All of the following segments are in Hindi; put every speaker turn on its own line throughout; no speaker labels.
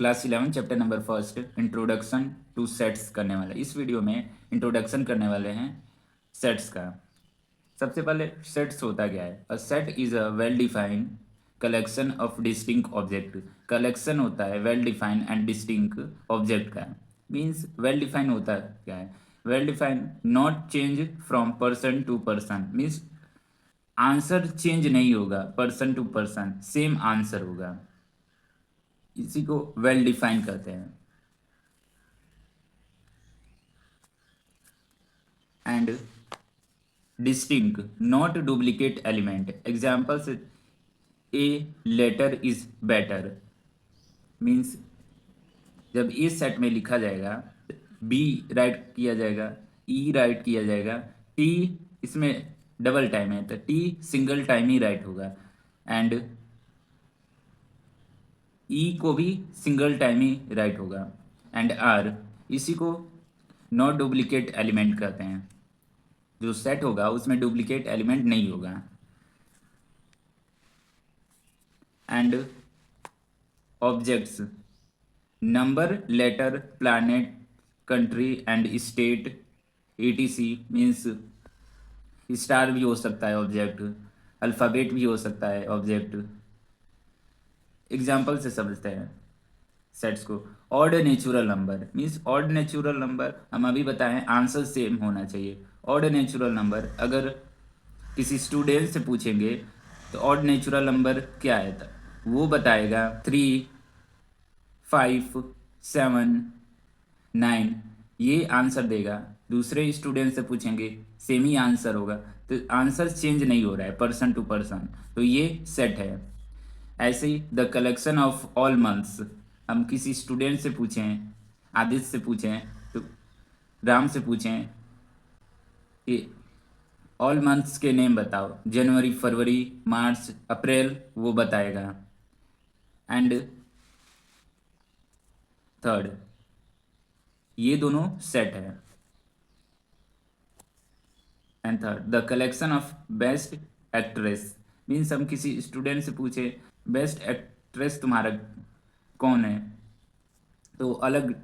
Class 11 chapter number first introduction two sets करने वाले। इस वीडियो में इंट्रोडक्शन करने वाले हैं सेट्स का। सबसे पहले सेट्स होता क्या है? A set is a well defined collection of distinct object. Collection होता है well defined and distinct object का। मीन्स वेल डिफाइंड होता क्या है? Well defined not change from person to person. Means answer change नहीं होगा, person to person same answer होगा। इसी को वेल डिफाइंड कहते हैं। And distinct not duplicate element. Examples a letter is better. Means जब ए सेट में लिखा जाएगा, बी राइट किया जाएगा, ई राइट किया जाएगा, टी इसमें डबल टाइम है तो टी सिंगल टाइम ही राइट होगा, एंड ई को भी सिंगल टाइम ही राइट होगा, एंड आर इसी को नॉट डुप्लीकेट एलिमेंट कहते हैं। जो सेट होगा उसमें डुप्लीकेट एलिमेंट नहीं होगा। And objects number letter planet country and state etc means star भी हो सकता है ऑब्जेक्ट, अल्फ़ाबेट भी हो सकता है ऑब्जेक्ट। एग्जाम्पल से समझते हैं सेट्स को। Odd natural number means odd natural number हम अभी बताएं आंसर सेम होना चाहिए। ऑड नेचुरल नंबर अगर किसी स्टूडेंट से पूछेंगे तो ऑड नेचुरल नंबर क्या है तो वो बताएगा 3, 5, 7, 9 ये आंसर देगा। दूसरे स्टूडेंट से पूछेंगे सेम ही आंसर होगा। तो आंसर चेंज नहीं हो रहा है पर्सन टू पर्सन, तो ये सेट है। ऐसे ही the collection of all months. हम किसी स्टूडेंट से पूछें, आदित्य से पूछें तो राम से पूछें कि ऑल मंथ्स के नेम बताओ, जनवरी, फरवरी, मार्च, अप्रैल, वो बताएगा। एंड थर्ड ये दोनों सेट है। And third the collection of best actress. Means हम किसी स्टूडेंट से पूछे बेस्ट एक्ट्रेस तुम्हारा कौन है तो अलग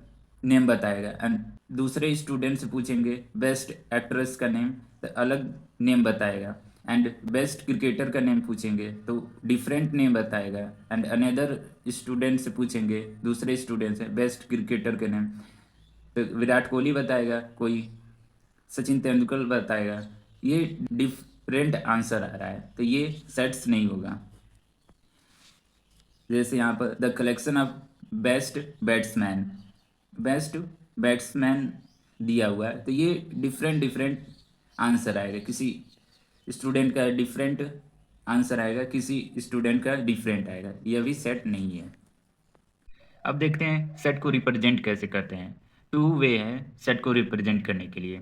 नेम बताएगा, एंड दूसरे स्टूडेंट से पूछेंगे बेस्ट एक्ट्रेस का नेम तो अलग नेम बताएगा, एंड बेस्ट क्रिकेटर का नेम पूछेंगे तो डिफरेंट नेम बताएगा, एंड अनदर स्टूडेंट से पूछेंगे दूसरे स्टूडेंट से बेस्ट क्रिकेटर का नेम तो विराट कोहली बताएगा, कोई सचिन तेंदुलकर बताएगा। ये डिफरेंट आंसर आ रहा है तो ये सेट्स नहीं होगा। जैसे यहाँ पर the collection of best batsman, best batsman दिया हुआ है तो ये डिफरेंट डिफरेंट आंसर आएगा। किसी स्टूडेंट का डिफरेंट आंसर आएगा, किसी स्टूडेंट का डिफरेंट आएगा, यह भी सेट नहीं है। अब देखते हैं सेट को रिप्रेजेंट कैसे करते हैं। टू वे है सेट को रिप्रेजेंट करने के लिए,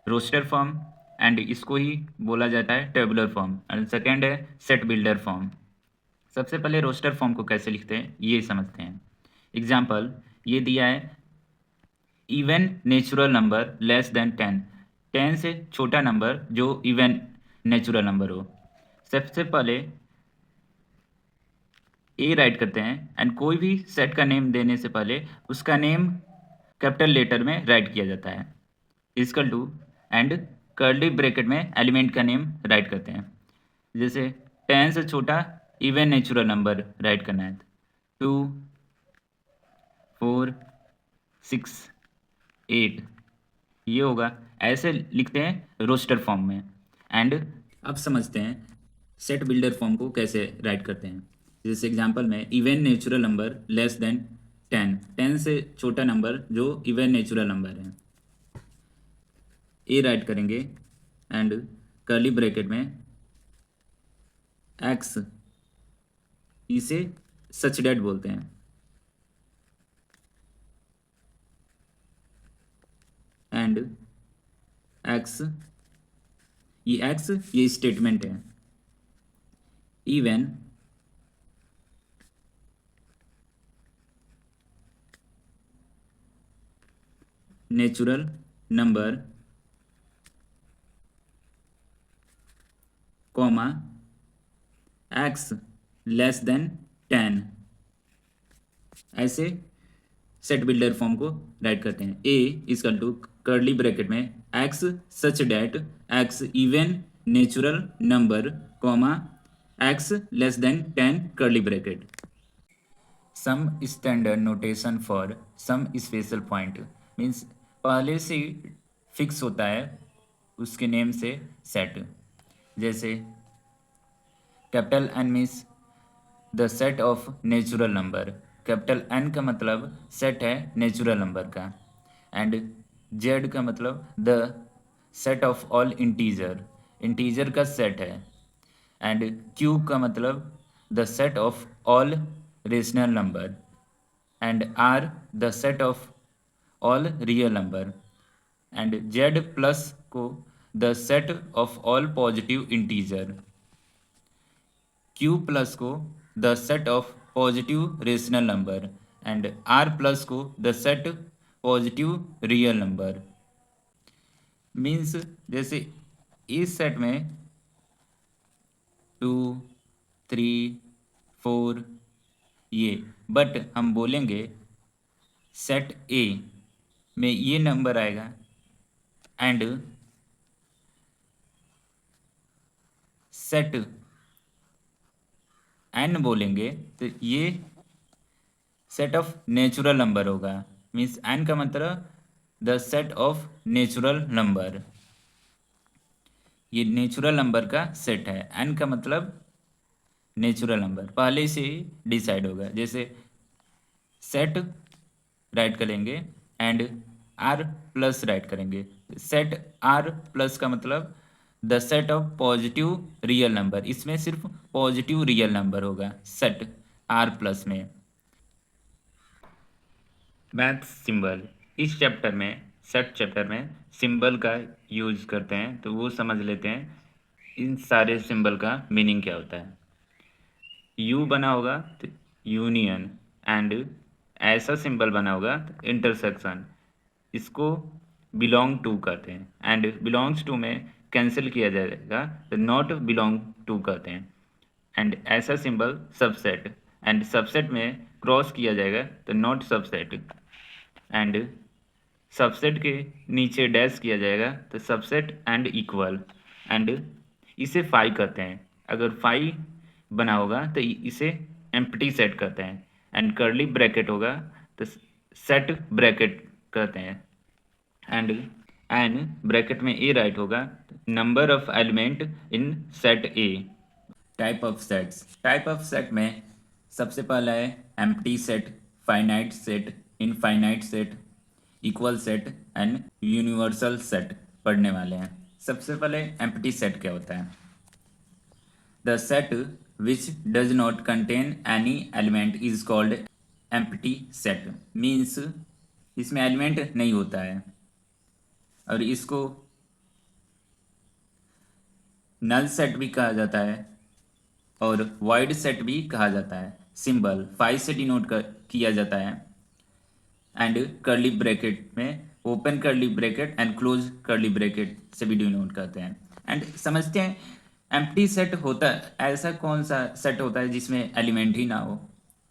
रोस्टर फॉर्म एंड इसको ही बोला जाता है टेबुलर फॉर्म, एंड सेकेंड है सेट बिल्डर फॉर्म। सबसे पहले रोस्टर फॉर्म को कैसे लिखते हैं ये समझते हैं। एग्जाम्पल ये दिया है even natural number less than 10, 10 से छोटा नंबर जो इवन नेचुरल नंबर हो। सबसे पहले ए राइट करते हैं एंड कोई भी सेट का नेम देने से पहले उसका नेम कैपिटल लेटर में राइट किया जाता है, equal to, and curly bracket में एलिमेंट का नेम राइट करते हैं। जैसे 10 से छोटा इवन नेचुरल नंबर राइट करना है 2, 4, 6, 8 ये होगा। ऐसे लिखते हैं रोस्टर फॉर्म में। एंड अब समझते हैं सेट बिल्डर फॉर्म को कैसे राइट करते हैं। जैसे एग्जांपल में even natural number less than 10, 10 से छोटा नंबर जो इवन नेचुरल नंबर है, ए राइट करेंगे एंड कर्ली ब्रैकेट में एक्स, इसे सच डेट बोलते हैं, एंड एक्स, ये एक्स ये स्टेटमेंट है। Even natural number comma X less than 10, ऐसे सेट बिल्डर फॉर्म को राइट करते हैं। A is equal to curly bracket में X such that X even natural number comma X less than 10 curly bracket. Some standard notation for some special point means पहले से फिक्स होता है उसके नेम से सेट। जैसे capital N means the set of natural number. Capital N का मतलब सेट है नेचुरल नंबर का। एंड जेड का मतलब the set of all integer, integer का सेट है। एंड क्यू का मतलब the set of all rational number. And R the set of all real number. And Z plus को the set of all positive integer. Q plus को the set of positive rational number. And are plus को the set positive real number. Means जैसे इस सेट में 2 3 4 ये, बट हम बोलेंगे सेट ए में ये नंबर आएगा एंड सेट एन बोलेंगे तो ये सेट ऑफ नेचुरल नंबर होगा। मीन्स एन का मतलब the set of natural number, ये नेचुरल नंबर का सेट है। एन का मतलब नेचुरल नंबर पहले से ही डिसाइड होगा। जैसे सेट राइट करेंगे एंड आर प्लस राइट करेंगे। सेट आर प्लस का मतलब the set of positive real number, इसमें सिर्फ पॉजिटिव रियल नंबर होगा सेट आर प्लस में। मैथ सिंबल, इस चैप्टर में सेट चैप्टर में सिंबल का यूज करते हैं, तो वो समझ लेते हैं इन सारे सिंबल का मीनिंग क्या होता है। यू बना होगा तो यूनियन, एंड ऐसा सिंबल बना होगा तो इंटरसेक्शन, इसको बिलोंग टू कहते हैं। एंड बिलोंग्स टू में कैंसिल किया जाएगा तो नॉट बिलोंग टू कहते हैं। एंड ऐसा सिंबल सबसेट, एंड सबसेट में क्रॉस किया जाएगा तो नॉट सबसेट। एंड सबसेट के नीचे डैश किया जाएगा तो सबसेट एंड इक्वल। एंड इसे फाई कहते हैं। अगर फाई बना होगा तो इसे एम्प्टी सेट कहते हैं। एंड कर्ली ब्रैकेट होगा तो सेट ब्रैकेट कहते हैं। एंड एन ब्रैकेट में ए राइट होगा number of element in set A. Type of sets, type of set में सबसे पहला है empty set, finite set, infinite set, equal set and universal set पढ़ने वाले हैं। सबसे पहले एम्प्टी सेट क्या होता है। The set which does not contain any element is called empty set. Means इसमें एलिमेंट नहीं होता है और इसको नल सेट भी कहा जाता है और वाइड सेट भी कहा जाता है। सिंबल फाइव से डिनोट किया जाता है। एंड कर्ली ब्रैकेट में open curly bracket and close curly bracket से भी डिनोट करते हैं। एंड समझते हैं एम्प्टी सेट होता है, ऐसा कौन सा सेट होता है जिसमें एलिमेंट ही ना हो।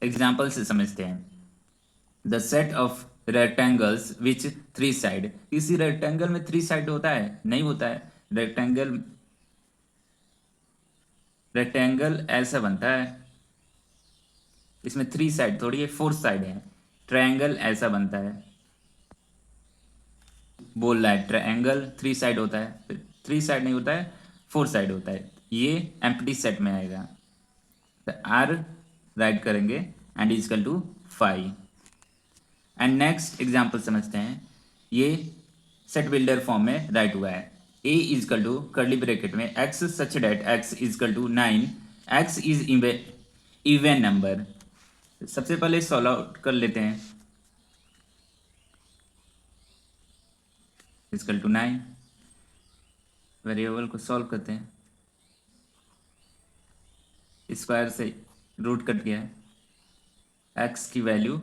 एग्जाम्पल से समझते हैं। The set of rectangles which three side, किसी रेक्टेंगल में थ्री साइड होता है? नहीं होता है। रेक्टेंगल रेक्टेंगल ऐसा बनता है, इसमें थ्री साइड थोड़ी है, फोर साइड है। ट्रायंगल ऐसा बनता है, बोल रहा है ट्रायंगल थ्री साइड होता है, थ्री साइड नहीं होता है, फोर साइड होता है। ये एम्प्टी सेट में आएगा। तो आर राइट करेंगे and equal to 5। And next example समझते हैं। ये सेट बिल्डर फॉर्म में राइट हुआ है। A is equal to curly bracket में X such that X equal to 9, X is even number. सबसे पहले सॉल्व आउट कर लेते हैं। इजकल टू 9, वेरिएबल को सॉल्व करते हैं। स्क्वायर से रूट कट गया है, एक्स की वैल्यू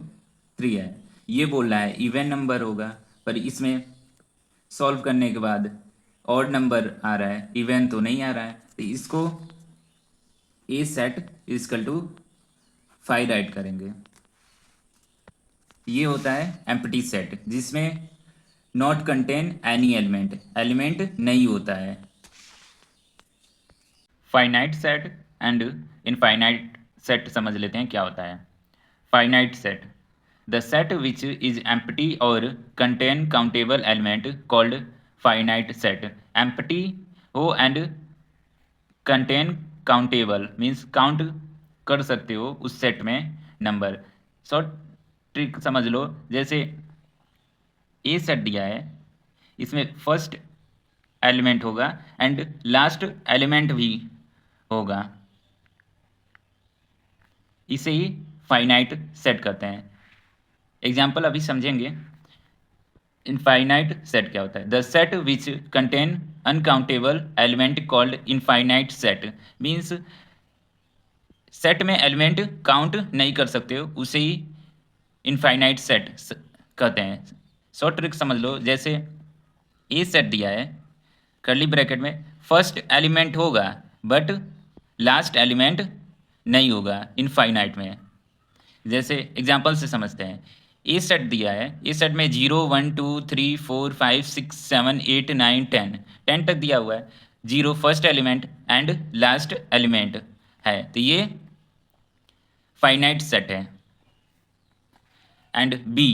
3 है। ये बोल रहा है इवन नंबर होगा, पर इसमें सॉल्व करने के बाद ऑड नंबर आ रहा है, इवन तो नहीं आ रहा है। तो इसको a set equal to 5 write करेंगे। ये होता है एम्प्टी सेट जिसमें नॉट कंटेन एनी एलिमेंट नहीं होता है। Finite set and infinite set समझ लेते हैं क्या होता है। Finite set, the set which is empty और contain countable element called finite set. Empty हो and contain countable means count कर सकते हो उस सेट में नंबर। शॉर्ट ट्रिक समझ लो, जैसे ए सेट दिया है, इसमें फर्स्ट एलिमेंट होगा एंड लास्ट एलिमेंट भी होगा, इसे ही फाइनाइट सेट करते हैं। एग्जाम्पल अभी समझेंगे। इनफाइनाइट सेट क्या होता है? The set which contain uncountable element called infinite set means set में एलिमेंट काउंट नहीं कर सकते हो, उसे ही इनफाइनाइट सेट कहते हैं। शॉर्ट ट्रिक समझ लो, जैसे ए सेट दिया है, कर्ली ब्रैकेट में फर्स्ट एलिमेंट होगा बट लास्ट एलिमेंट नहीं होगा इनफाइनाइट में। जैसे एग्जांपल से समझते हैं। ए सेट दिया है, ए सेट में 0 1 2 3 4 5 6 7 8 9 10 10 तक दिया हुआ है। 0 first element and last element है, तो ये फाइनाइट सेट है। एंड बी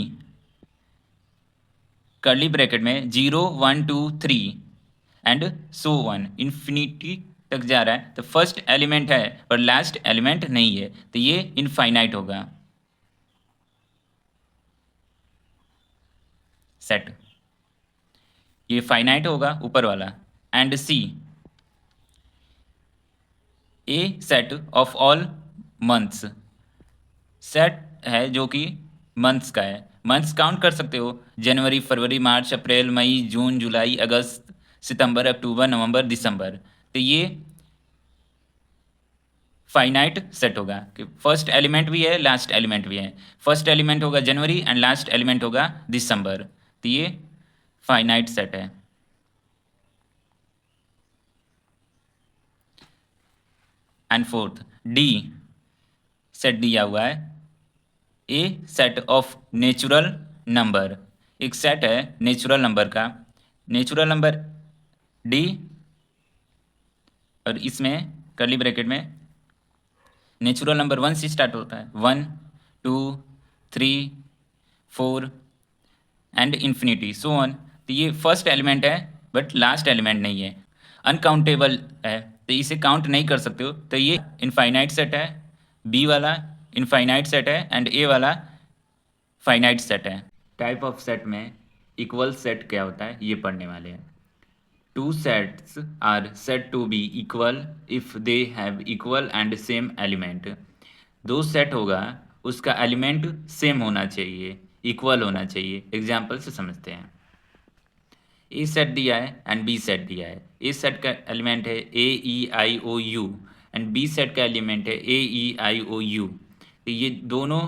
कर्ली ब्रैकेट में 0 1 2 3 एंड सो वन इन्फिनिटी तक जा रहा है, तो फर्स्ट एलिमेंट है पर लास्ट एलिमेंट नहीं है, तो ये इनफाइनाइट होगा सेट, ये फाइनाइट होगा ऊपर वाला। And C a set of all months, set है जो कि मंथ्स का है। मंथ्स काउंट कर सकते हो, जनवरी फरवरी मार्च अप्रैल मई जून जुलाई अगस्त सितंबर अक्टूबर नवंबर दिसंबर, तो ये फाइनाइट सेट होगा कि फर्स्ट एलिमेंट भी है लास्ट एलिमेंट भी है। फर्स्ट एलिमेंट होगा जनवरी एंड लास्ट एलिमेंट होगा दिसंबर, तो ये फाइनाइट सेट है। एंड फोर्थ डी सेट दिया हुआ है, ए सेट ऑफ नेचुरल नंबर, एक सेट है नेचुरल नंबर का, नेचुरल नंबर डी, और इसमें कर्ली ब्रैकेट में नेचुरल नंबर 1 से स्टार्ट होता है, 1 2 3 4 एंड इन्फिनिटी सो ऑन, तो ये फर्स्ट एलिमेंट है बट लास्ट एलिमेंट नहीं है, अनकाउंटेबल है, तो इसे काउंट नहीं कर सकते हो, तो ये इनफाइनाइट सेट है। बी वाला इनफाइनाइट सेट है एंड ए वाला फाइनाइट सेट है। टाइप ऑफ सेट में इक्वल सेट क्या होता है ये पढ़ने वाले हैं। Two sets are set to be equal if they have equal and same element. दो सेट होगा, उसका एलिमेंट सेम होना चाहिए, इक्वल होना चाहिए। एग्जाम्पल से समझते हैं। ए सेट दिया है एंड बी सेट दिया है। ए सेट का एलिमेंट है ए ई आई ओ यू एंड बी सेट का एलिमेंट है ए ई आई ओ यू, तो ये दोनों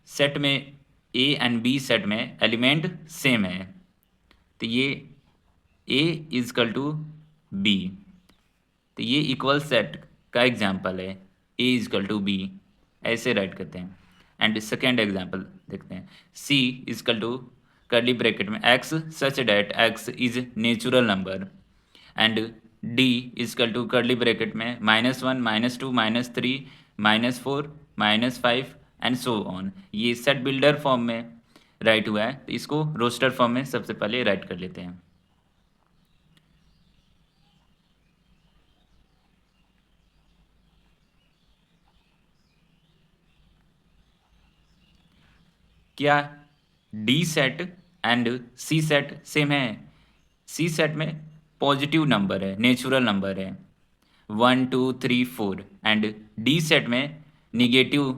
सेट में ए एंड बी सेट में एलिमेंट सेम है, तो ये ए इजकल टू बी, तो ये इक्वल सेट का एग्जाम्पल है, ए इजकल टू बी, ऐसे राइट करते हैं। एंड सेकेंड एग्जाम्पल देखते हैं। C is equal to curly bracket में X such that X is natural number and D equal to curly bracket में -1 -2 -3 -4 -5 एंड सो ऑन। ये सेट बिल्डर फॉर्म में राइट हुआ है, तो इसको रोस्टर फॉर्म में सबसे पहले राइट कर लेते हैं। क्या D set and C set same है? सी सेट में पॉजिटिव नंबर है, नेचुरल नंबर है 1 2 3 4 एंड डी सेट में निगेटिव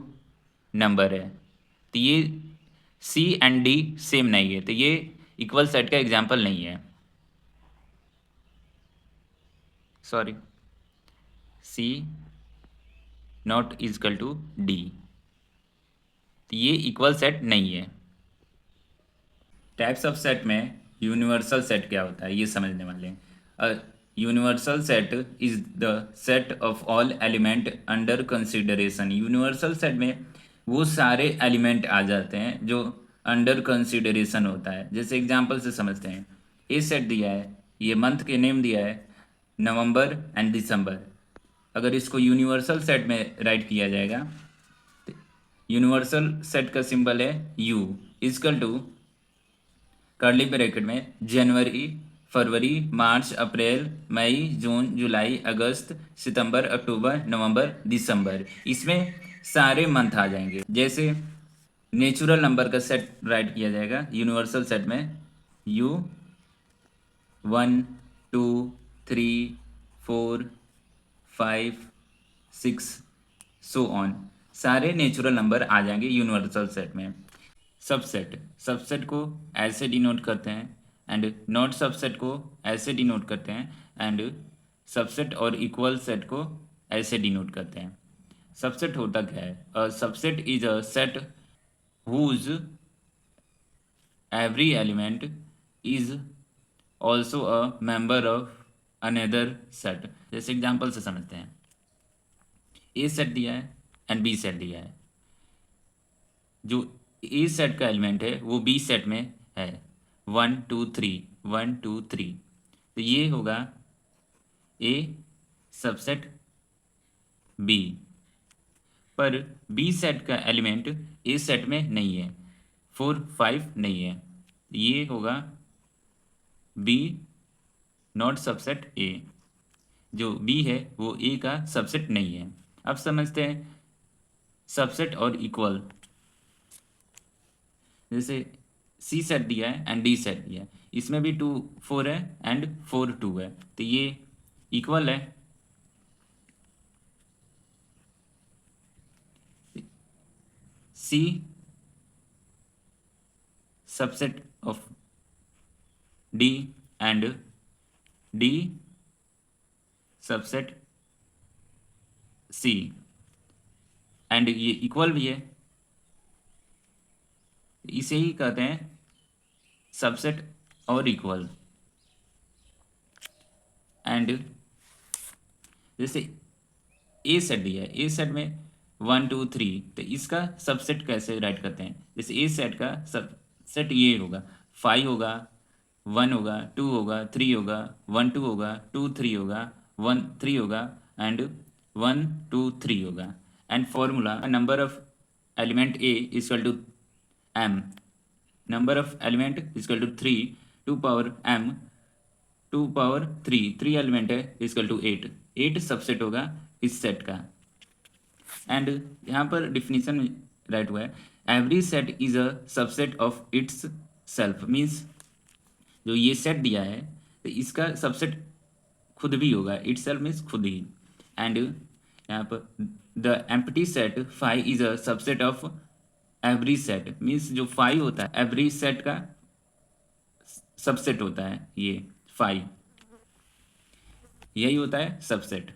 नंबर है, तो ये सी एंड डी सेम नहीं है, तो ये इक्वल सेट का एग्जाम्पल नहीं है। Sorry, C not is equal to D, तो ये इक्वल सेट नहीं है। टाइप्स ऑफ सेट में यूनिवर्सल सेट क्या होता है ये समझने वाले हैं। Universal set is the set of all element under consideration. Universal set में वो सारे एलिमेंट आ जाते हैं जो अंडर कंसिडरेशन होता है। जैसे एग्जांपल से समझते हैं, ए सेट दिया है, ये मंथ के नेम दिया है नवंबर एंड दिसंबर। अगर इसको यूनिवर्सल सेट में राइट किया जाएगा, यूनिवर्सल सेट का सिंबल है U, equal to curly bracket में जनवरी, फरवरी, मार्च, अप्रैल, मई, जून, जुलाई, अगस्त, सितंबर, अक्टूबर, नवंबर, दिसंबर। इसमें सारे मंथ आ जाएंगे। जैसे नेचुरल नंबर का सेट राइट किया जाएगा यूनिवर्सल सेट में यू 1 2 3 4 5 6 सो ऑन। सारे नेचुरल नंबर आ जाएंगे यूनिवर्सल सेट में। सबसेट, सबसेट को ऐसे डिनोट करते हैं एंड नॉट सबसेट को ऐसे डिनोट करते हैं एंड सबसेट और इक्वल सेट को ऐसे डिनोट करते हैं। सबसेट होता क्या है? A subset is a set whose every element is also a member of another set. जैसे एग्जांपल से समझते हैं, ए सेट दिया है एंड बी सेट दिया है। जो ए सेट का एलिमेंट है वो बी सेट में है, 1 2 3, 1 2 3। तो ये होगा ए सबसेट बी। पर बी सेट का एलिमेंट ए सेट में नहीं है, 4 5 नहीं है। ये होगा बी नॉट सबसेट ए। जो बी है वो ए का सबसेट नहीं है। अब समझते हैं सबसेट और इक्वल। जैसे सी सेट दिया है एंड डी सेट दिया है, इसमें भी 2 4 है एंड 4 2 है, तो ये इक्वल है। C subset of D and D subset C and ये इक्वल भी है। इसे ही कहते हैं सबसेट और इक्वल। एंड जैसे ए सेट दिया है, ए सेट में 1 2 3, तो इसका सबसेट कैसे राइट करते हैं? जैसे ए सेट का सबसेट ये होगा, 5 होगा, 1 होगा, 2 होगा, 3 होगा, 1 2 होगा, 2 3 होगा, 1 3 होगा एंड 1 2 3 होगा। And formula number of element A equal to M, number of element equal to 3 2 power M 2 power 3, 3 element है इक्वल टू 8, 8 सबसेट होगा इस सेट का। एंड यहाँ पर डिफिनीशन राइट हुआ है, every set is a subset of its self. Means जो ये सेट दिया है तो इसका सबसेट खुद भी होगा, इट सेल्फ मीन्स खुद ही। एंड यहाँ पर the empty set 5 is a subset of every set. Means जो 5 होता है एवरी सेट का सबसेट होता है, ये 5 यही होता है सबसेट।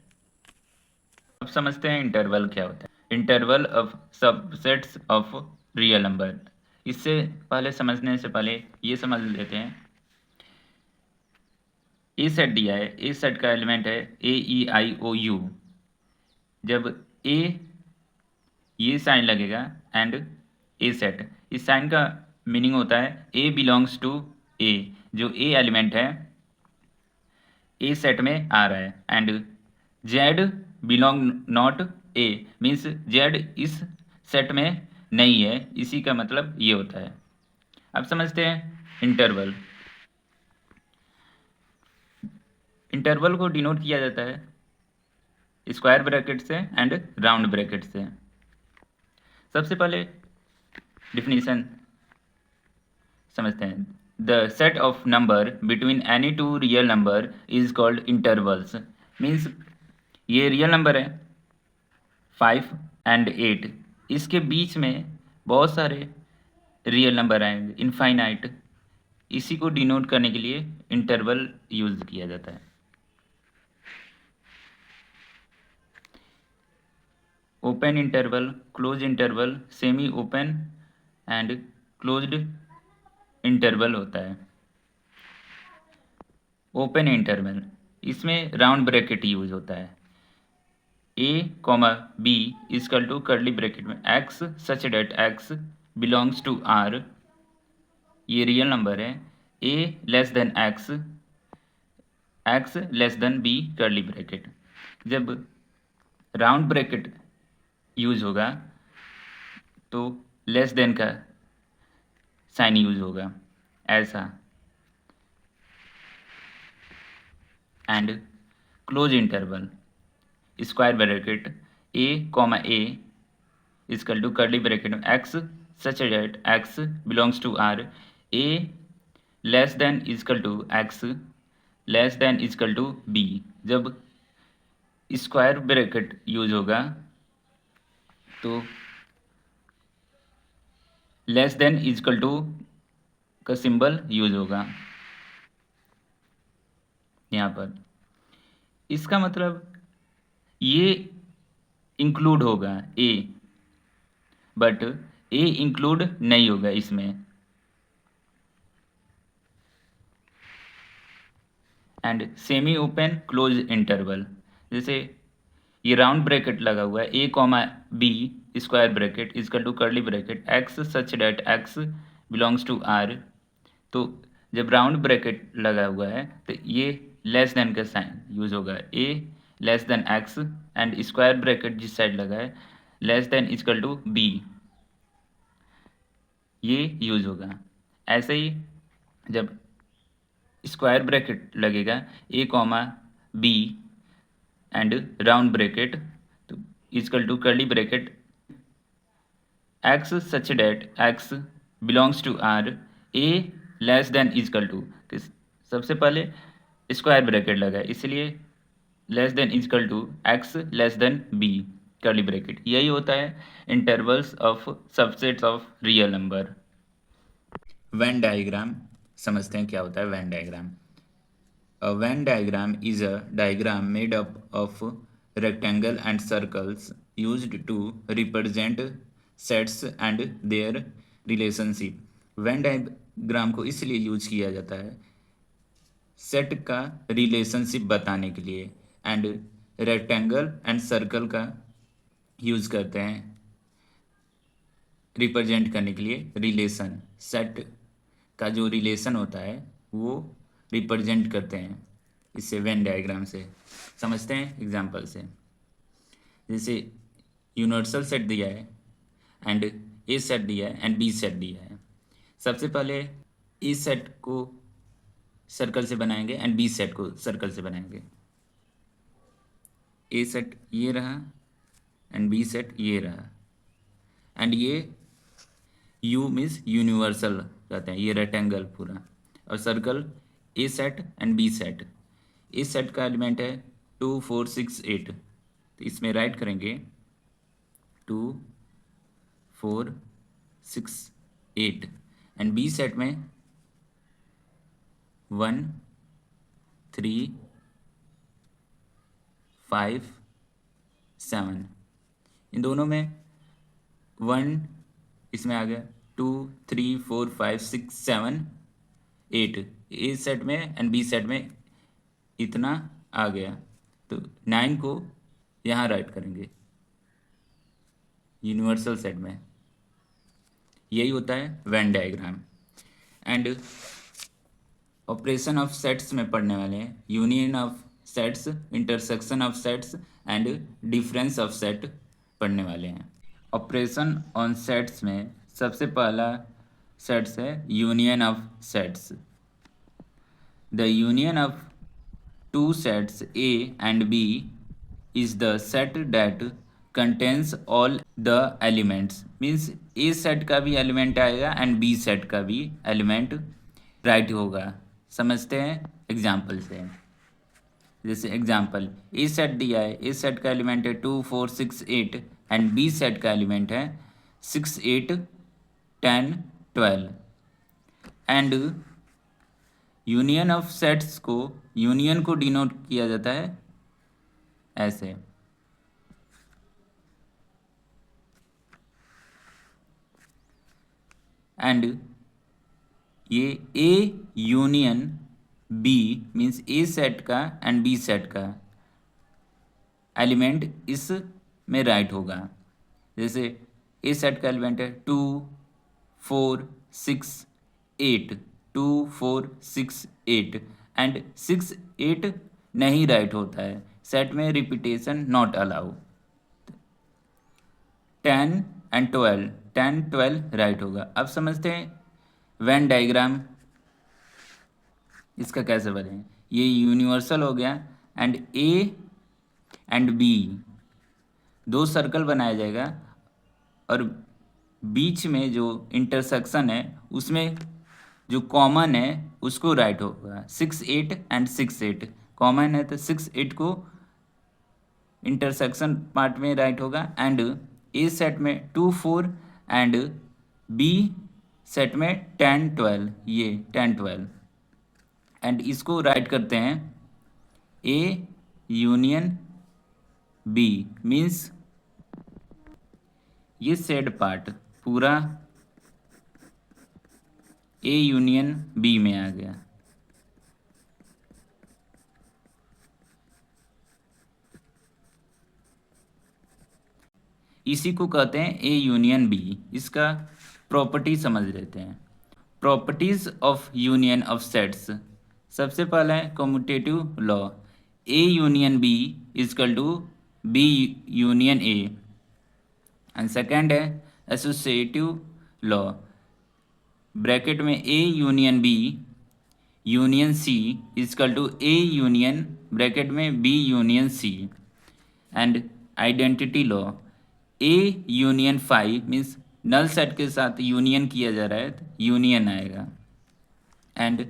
अब समझते हैं इंटरवल क्या होता है। Interval of subsets of real number. इससे पहले समझने से पहले ये समझ लेते हैं, ए सेट दिया है, ए सेट का एलिमेंट है AEIOU। जब ए ये साइन लगेगा एंड ए सेट, इस साइन का मीनिंग होता है ए बिलोंग्स टू ए। जो ए एलिमेंट है ए सेट में आ रहा है and Z belong not a, means Z इस सेट में नहीं है। इसी का मतलब ये होता है। अब समझते हैं इंटरवल। इंटरवल को डिनोट किया जाता है स्क्वायर ब्रैकेट से एंड राउंड ब्रैकेट से। सबसे पहले डिफिनीशन समझते हैं, the set of number between any two real number is called intervals. Means ये रियल नंबर है 5 एंड 8, इसके बीच में बहुत सारे रियल नंबर आएंगे इनफाइनाइट। इसी को डिनोट करने के लिए इंटरवल यूज किया जाता है। Open interval, close interval, semi open and closed interval होता है। ओपन इंटरवल इसमें राउंड ब्रैकेट यूज होता है। A comma B equal to curly bracket में X such that X belongs to R, ये रियल नंबर है, A less than X, X less than B curly bracket. जब राउंड ब्रैकेट यूज होगा तो लेस देन का साइन यूज होगा, ऐसा। And close interval square bracket A comma A is equal to curly bracket में X such that X belongs to R, A less than equal to X less than equal to B. जब स्क्वायर ब्रैकेट यूज होगा तो लेस देन इजकल टू का सिंबल यूज होगा यहाँ पर। इसका मतलब ये इंक्लूड होगा ए, बट ए इंक्लूड नहीं होगा इसमें। And semi open close interval, जैसे ये राउंड ब्रैकेट लगा हुआ है A comma B square bracket equal to curly bracket X such that X belongs to R, तो जब राउंड ब्रैकेट लगा हुआ है तो ये लेस देन का साइन यूज होगा, A less than X, and square bracket जिस साइड लगा है less than equal to B, ये यूज होगा। ऐसे ही जब स्क्वायर ब्रैकेट लगेगा A comma B and round bracket तो equal to curly bracket X such that X belongs to R, A less than equal to, सबसे पहले स्क्वायर ब्रैकेट लगा है इसलिए less than equal to X less than B curly bracket. यही होता है intervals of subsets of real number. Venn diagram समझते हैं क्या होता है Venn diagram. A Venn diagram is a diagram made up of rectangle and circles used to represent sets and their relationship. Venn diagram को इसलिए यूज किया जाता है सेट का रिलेशनशिप बताने के लिए, एंड रेक्टेंगल एंड सर्कल का यूज करते हैं रिप्रेजेंट करने के लिए रिलेशन। सेट का जो रिलेशन होता है वो रिप्रेजेंट करते हैं इससे वेन डायग्राम से। समझते हैं एग्जांपल से, जैसे यूनिवर्सल सेट दिया है एंड ए सेट दिया है एंड बी सेट दिया है। सबसे पहले ए सेट को सर्कल से बनाएंगे एंड बी सेट को सर्कल से बनाएंगे। ए सेट ये रहा एंड बी सेट ये रहा, एंड ये यू मीन्स यूनिवर्सल कहते हैं, ये रेक्टेंगल पूरा, और circle A set and B set. A set का एलिमेंट है 2 4 6 8, तो इसमें राइट करेंगे 2 4 6 8, एंड बी सेट में 1 3 5 7, इन दोनों में 1 इसमें आ गया, 2 3 4 5 6 7 8 ए सेट में एंड बी सेट में इतना आ गया, तो 9 को यहाँ राइट करेंगे यूनिवर्सल सेट में। यही होता है Venn diagram. And operation of sets में पढ़ने वाले हैं union of sets, intersection of sets and difference of set पढ़ने वाले हैं। ऑपरेशन ऑन सेट्स में सबसे पहला सेट्स है union of sets. The union of two sets A and B is the set that contains all the elements, means A set का भी एलिमेंट आएगा एंड B सेट का भी एलिमेंट राइट होगा। समझते हैं एग्जाम्पल से, जैसे एग्जाम्पल ए सेट दिया है, ए सेट का एलिमेंट है 2 4 6 8 एंड बी सेट का एलिमेंट है 6 8 10 12, एंड यूनियन ऑफ सेट्स को, यूनियन को डिनोट किया जाता है ऐसे, एंड ये A union B means A set का एंड बी सेट का एलिमेंट इस में राइट होगा। जैसे ए सेट का एलिमेंट है 2 4 6 8, 2 4 6 8 एंड 6 8 नहीं राइट होता है, सेट में repetition not allow. 10 and 12, 10 12 right होगा। अब समझते हैं वेन डायग्राम इसका कैसे बने। ये यूनिवर्सल हो गया एंड ए एंड बी दो सर्कल बनाया जाएगा और बीच में जो इंटरसेक्शन है उसमें जो कॉमन है उसको राइट होगा। 6 8 कॉमन है तो 6 8 को इंटरसेक्शन पार्ट में राइट होगा एंड ए सेट में 2 4 एंड बी सेट में 10 12, ये 10 12 एंड इसको राइट करते हैं ए यूनियन बी मीन्स ये सेड पार्ट पूरा ए यूनियन बी में आ गया। इसी को कहते हैं ए यूनियन बी। इसका प्रॉपर्टी समझ लेते हैं। Properties of union of sets. सबसे पहला है commutative law, A union B equal to B union A and second है एसोसिएटिव लॉ, ब्रैकेट में A union B union C is equal to A union bracket में B union C and identity law, A union phi means null set के साथ यूनियन किया जा रहा है तो यूनियन आएगा and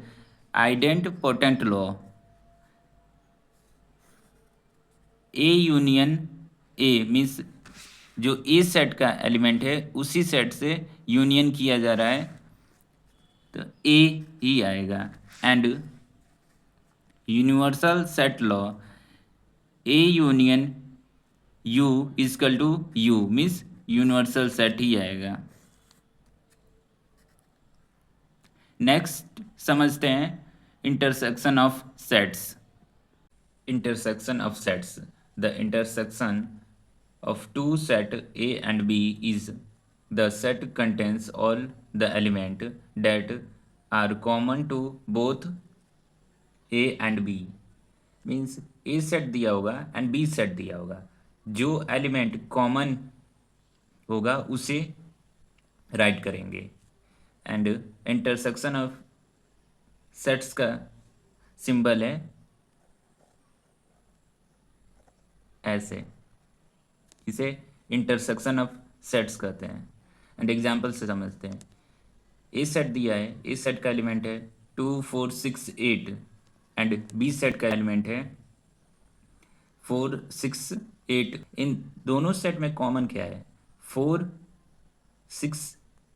idempotent law, A union A means जो ए सेट का एलिमेंट है उसी सेट से यूनियन किया जा रहा है तो ए ही आएगा and universal set law, A union U equal to U means universal set ही आएगा। नेक्स्ट समझते हैं intersection of sets. Intersection of sets. The intersection of two set A and B is the set contains all the element that are common to both A and B. Means A set दिया होगा एंड B सेट दिया होगा, जो एलिमेंट कॉमन होगा उसे राइट करेंगे एंड इंटरसेक्शन ऑफ सेट्स का सिंबल है ऐसे, इसे इंटरसेक्शन ऑफ सेट्स कहते हैं एंड एग्जाम्पल से समझते हैं। ए सेट दिया है, ए सेट का एलिमेंट है 2 4 6 8 एंड बी सेट का एलिमेंट है 4 6 8। इन दोनों सेट में कॉमन क्या है, 4 6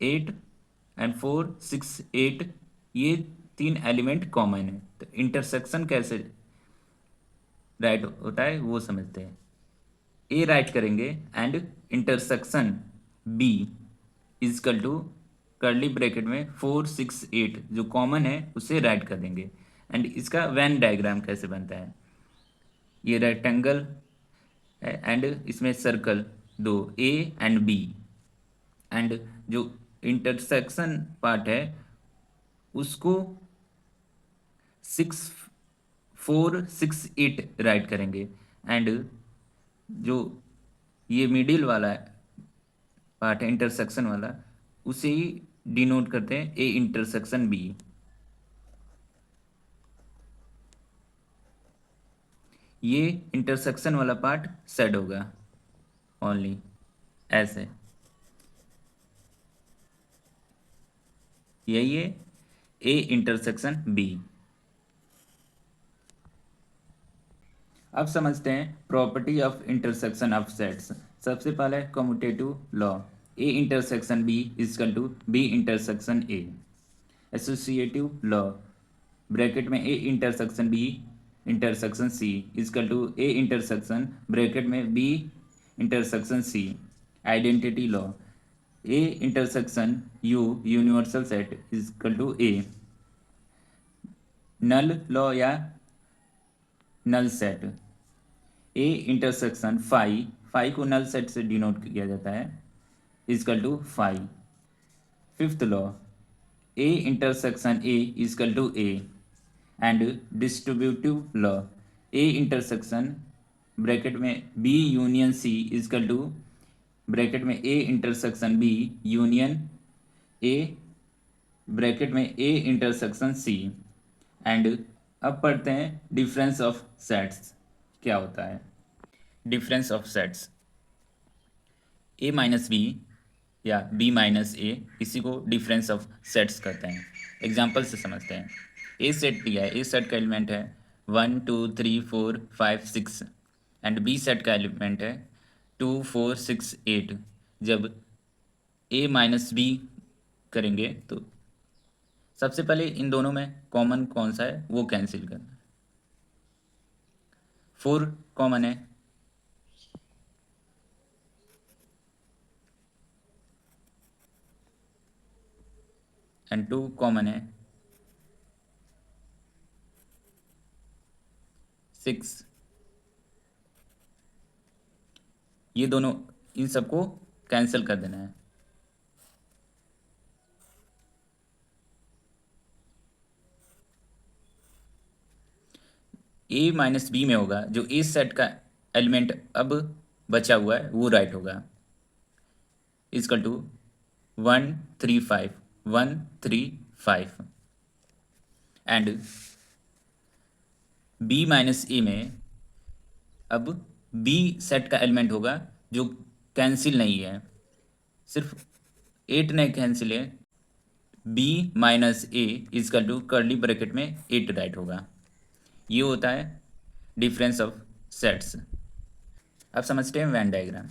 8 एंड 4 6 8, ये तीन एलिमेंट कॉमन है तो इंटरसेक्शन कैसे राइट होता है वो समझते हैं। ए राइट करेंगे and intersection B equal to curly bracket में 4 6 8 जो कॉमन है उसे राइट कर देंगे एंड इसका वेन डायग्राम कैसे बनता है, ये रेक्टेंगल है एंड इसमें सर्कल दो ए एंड बी एंड जो इंटरसेक्शन पार्ट है उसको 6 4 6 8 राइट करेंगे एंड जो ये मिडिल वाला पार्ट है इंटरसेक्शन वाला उसे ही डिनोट करते हैं ए इंटरसेक्शन बी। ये इंटरसेक्शन वाला पार्ट सेट होगा ओनली ऐसे, यही है ए इंटरसेक्शन बी। अब समझते हैं property of intersection of sets. सबसे पहले commutative law, A intersection B equal to B intersection A. Associative law, bracket में A intersection B intersection C is equal to A intersection bracket में B intersection C. Identity law, A intersection U universal set equal to A. Null law या null set, A intersection phi, phi को नल सेट से डिनोट किया जाता है, is equal to phi. Fifth law, A intersection A is equal to A. And distributive law, A intersection bracket में B union C is equal to bracket में A intersection B union A bracket में ए इंटरसेक्शन सी। एंड अब पढ़ते हैं डिफरेंस ऑफ सेट्स क्या होता है। Difference of sets, A minus B या बी माइनस ए, इसी को डिफरेंस ऑफ सेट्स कहते हैं। एग्जाम्पल से समझते हैं। ए सेट दिया है, ए सेट का एलिमेंट है 1 2 3 4 5 6 एंड बी सेट का एलिमेंट है 2 4 6 8। जब ए माइनस बी करेंगे तो सबसे पहले इन दोनों में कॉमन कौन सा है वो कैंसिल करना है। 4 कॉमन है, एंड 2 कॉमन है, 6। ये दोनों, इन सबको कैंसिल कर देना है। ए माइनस बी में होगा जो ए सेट का एलिमेंट अब बचा हुआ है वो राइट होगा, is equal to 1 3 5 1 3 5। And B minus A में अब बी सेट का एलिमेंट होगा जो कैंसिल नहीं है, सिर्फ 8 नहीं कैंसिल है। B minus A is equal to curly bracket में 8 राइट होगा। ये होता है डिफरेंस ऑफ सेट्स। अब समझते हैं वैन डायग्राम।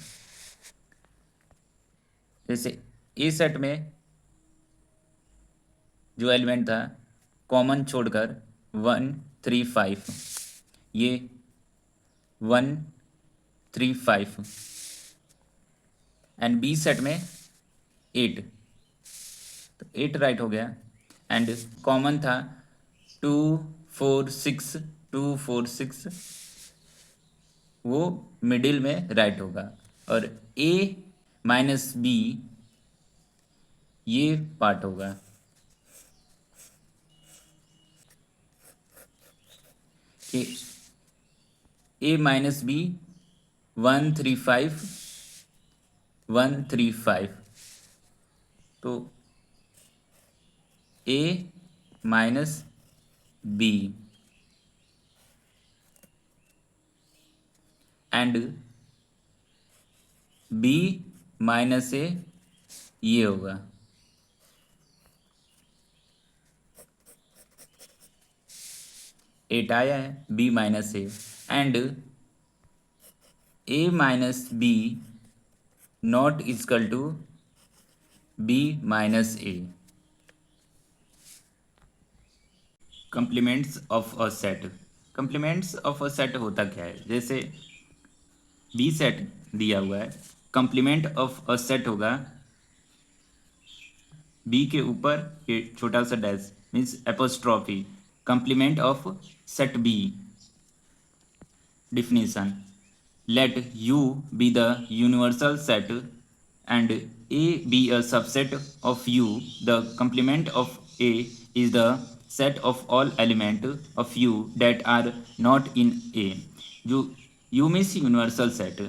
जैसे ए सेट में जो एलिमेंट था कॉमन छोड़कर 1 3 5, ये 1 3 5 एंड बी सेट में 8, तो 8 राइट हो गया। एंड कॉमन था 2 4 6, 2 4 6, वो मिडिल में राइट होगा। और ए माइनस बी ये पार्ट होगा, कि ए माइनस बी 1 3 5 1 3 5, तो A minus B and B minus A ये होगा। एट आया है B minus A, and A minus B not is equal to B minus A. Complements of a set, complements of a set होता क्या है। जैसे बी सेट दिया हुआ है, कंप्लीमेंट ऑफ अ सेट होगा बी के ऊपर ये छोटा सा dash means apostrophe, complement of set B. definition, let U be the universal set and A be a subset of U. The complement of A is the set of all elements of U that are not in A. जो U मीन्स यूनिवर्सल सेट,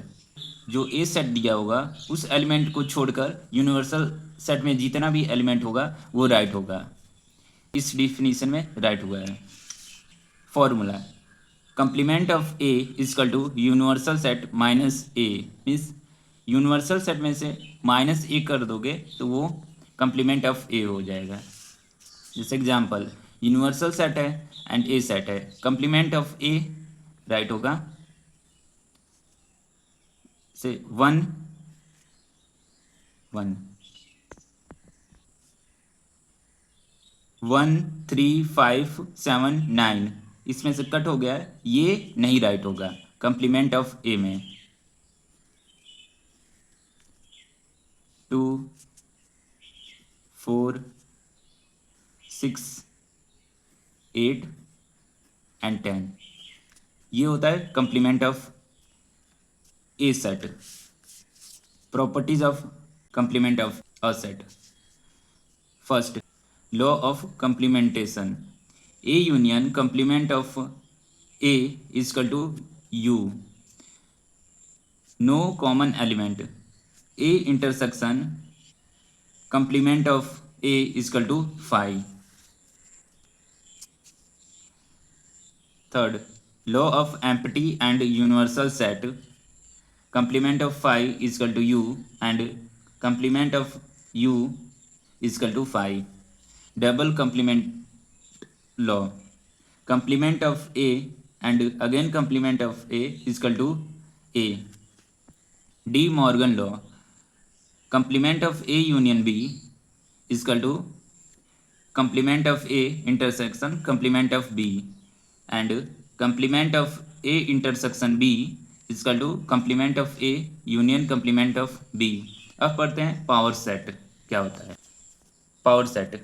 जो ए सेट दिया होगा उस एलिमेंट को छोड़कर यूनिवर्सल सेट में जितना भी एलिमेंट होगा वो राइट होगा। इस डिफिनीशन में राइट हुआ है। Formula, complement of A is equal to universal set minus A, means universal set में से माइनस ए कर दोगे तो वो कंप्लीमेंट ऑफ ए हो जाएगा। जैसे एग्जांपल, यूनिवर्सल सेट है एंड ए सेट है, कंप्लीमेंट ऑफ ए राइट होगा से 1 1 1 3 5 7 9, इसमें से कट हो गया है, ये नहीं राइट होगा कंप्लीमेंट ऑफ ए में। 2 4 6 8 एंड 10, ये होता है complement of A set. Properties of complement of a set. First, law of complementation. A union complement of A is equal to U. No common element. A intersection complement of A is equal to phi. Third, law of empty and universal set. Complement of phi is equal to U and complement of U is equal to phi. Double complement law. Complement of A and again complement of A is equal to A. De Morgan law. Complement of A union B is equal to complement of A intersection complement of B, and complement of A intersection B is equal to complement of A union complement of B. अब पढ़ते हैं पावर सेट क्या होता है. Power set.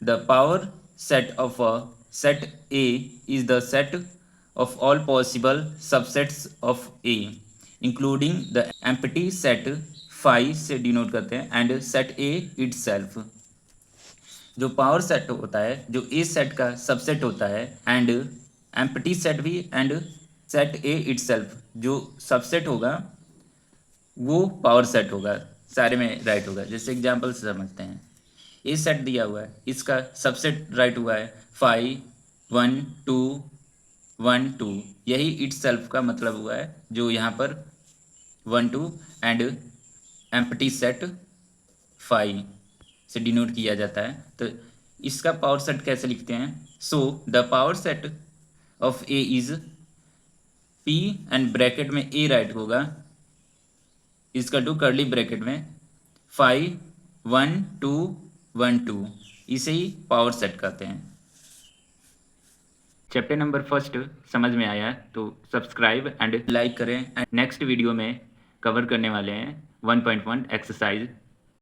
The power set of a set A is the set of all possible subsets of A, including the empty set phi से डिनोट करते हैं and set A itself. जो पावर सेट होता है जो ए सेट का सबसेट होता है एंड एम्प्टी सेट भी एंड सेट ए इटसेल्फ जो सबसेट होगा वो पावर सेट होगा, सारे में राइट होगा. जैसे एग्जांपल से समझते हैं. ए सेट दिया हुआ है, इसका सबसेट राइट हुआ है 5 1 2 1 2. यही इटसेल्फ का मतलब हुआ है जो यहाँ पर 1 2 एंड एम्प्टी सेट 5 से डिनोट किया जाता है. तो इसका पावर सेट कैसे लिखते हैं. So the power set of A is P and bracket में ए राइट होगा इसका टू कर्ली ब्रैकेट में 5 1 2 1 2. इसे ही पावर सेट कहते हैं. चैप्टर नंबर फर्स्ट समझ में आया तो सब्सक्राइब एंड लाइक करें. एंड नेक्स्ट वीडियो में कवर करने वाले हैं 1.1 एक्सरसाइज